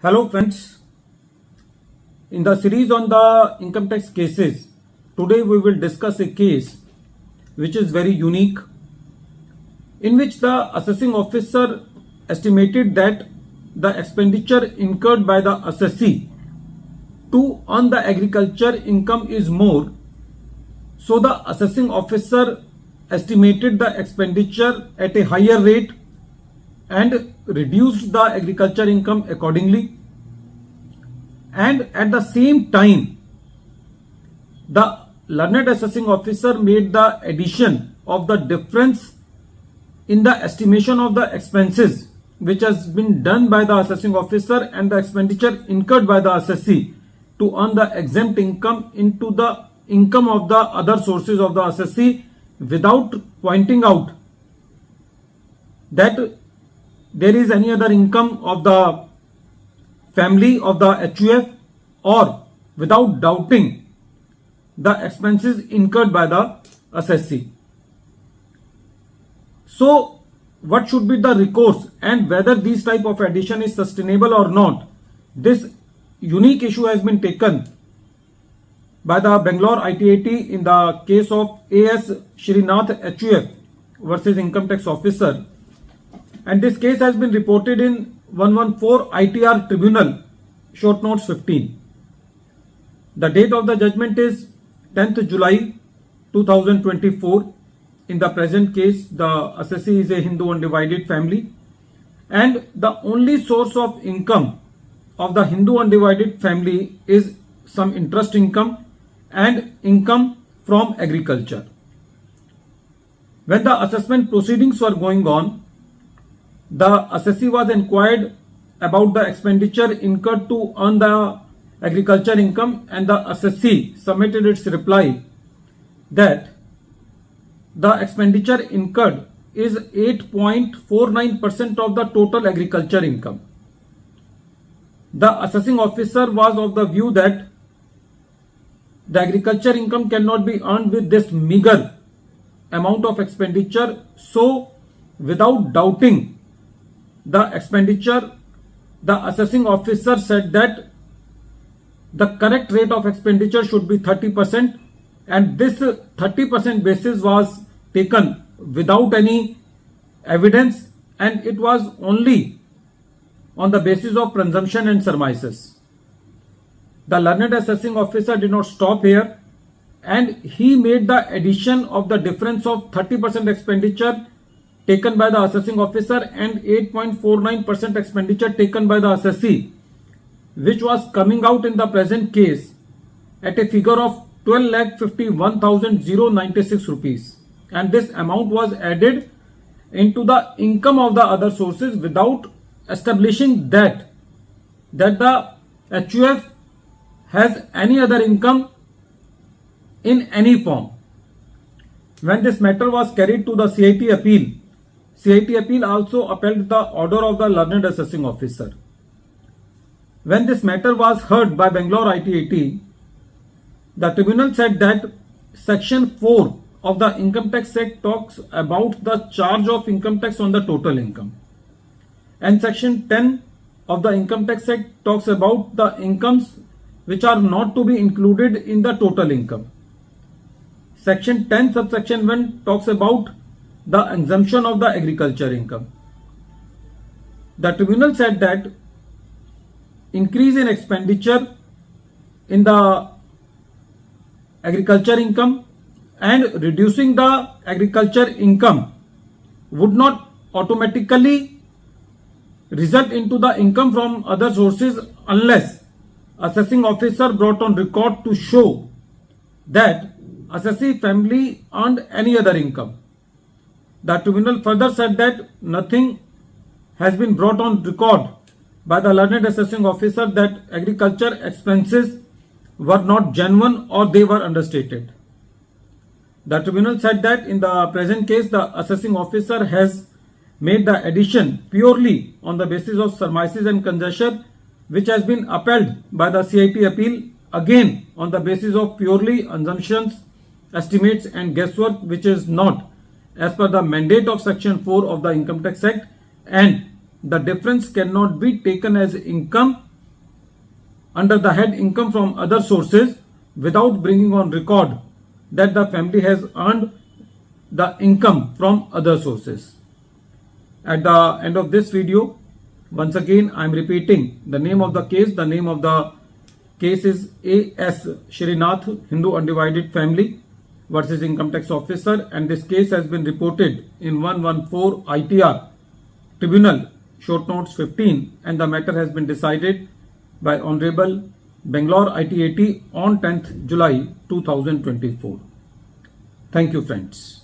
Hello friends, in the series on the income tax cases, today we will discuss a case which is very unique, in which the assessing officer estimated that the expenditure incurred by the assessee to earn the agriculture income is more. So the assessing officer estimated the expenditure at a higher rate and reduced the agriculture income accordingly, and at the same time the learned assessing officer made the addition of the difference in the estimation of the expenses which has been done by the assessing officer and the expenditure incurred by the assessee to earn the exempt income into the income of the other sources of the assessee, without pointing out that there is any other income of the family of the HUF, or without doubting the expenses incurred by the assessee. So what should be the recourse and whether this type of addition is sustainable or not? This unique issue has been taken by the Bangalore ITAT in the case of AS Srinath HUF versus Income Tax Officer, and this case has been reported in 114 ITR Tribunal, short notes 15. The date of the judgment is 10th July 2024. In the present case, the assessee is a Hindu undivided family, and the only source of income of the Hindu undivided family is some interest income and income from agriculture. When the assessment proceedings were going on, the assessee was inquired about the expenditure incurred to earn the agriculture income, and the assessee submitted its reply that the expenditure incurred is 8.49% of the total agriculture income. The assessing officer was of the view that the agriculture income cannot be earned with this meager amount of expenditure, so without doubting the expenditure, the assessing officer said that the correct rate of expenditure should be 30%, and this 30% basis was taken without any evidence, and it was only on the basis of presumption and surmises. The learned assessing officer did not stop here, and he made the addition of the difference of 30% expenditure taken by the assessing officer and 8.49% expenditure taken by the assessee, which was coming out in the present case at a figure of 12,51,096 rupees, and this amount was added into the income of the other sources without establishing that the HUF has any other income in any form. When this matter was carried to the CIT appeal also upheld the order of the learned assessing officer. When this matter was heard by Bangalore ITAT, the tribunal said that Section 4 of the Income Tax Act talks about the charge of income tax on the total income, and Section 10 of the Income Tax Act talks about the incomes which are not to be included in the total income. Section 10 subsection 1 talks about the exemption of the agriculture income. The tribunal said that increase in expenditure in the agriculture income and reducing the agriculture income would not automatically result into the income from other sources unless assessing officer brought on record to show that assessee family earned any other income. The tribunal further said that nothing has been brought on record by the learned assessing officer that agriculture expenses were not genuine or they were understated. The tribunal said that in the present case, the assessing officer has made the addition purely on the basis of surmises and conjecture, which has been upheld by the CIT appeal, again on the basis of purely assumptions, estimates and guesswork, which is not as per the mandate of Section 4 of the Income Tax Act, and the difference cannot be taken as income under the head income from other sources without bringing on record that the family has earned the income from other sources. At the end of this video, once again I am repeating the name of the case. The name of the case is A.S. Srinath Hindu Undivided Family versus Income Tax Officer, and this case has been reported in 114 ITR Tribunal Short Notes 15, and the matter has been decided by Honorable Bangalore ITAT on 10th July 2024. Thank you, friends.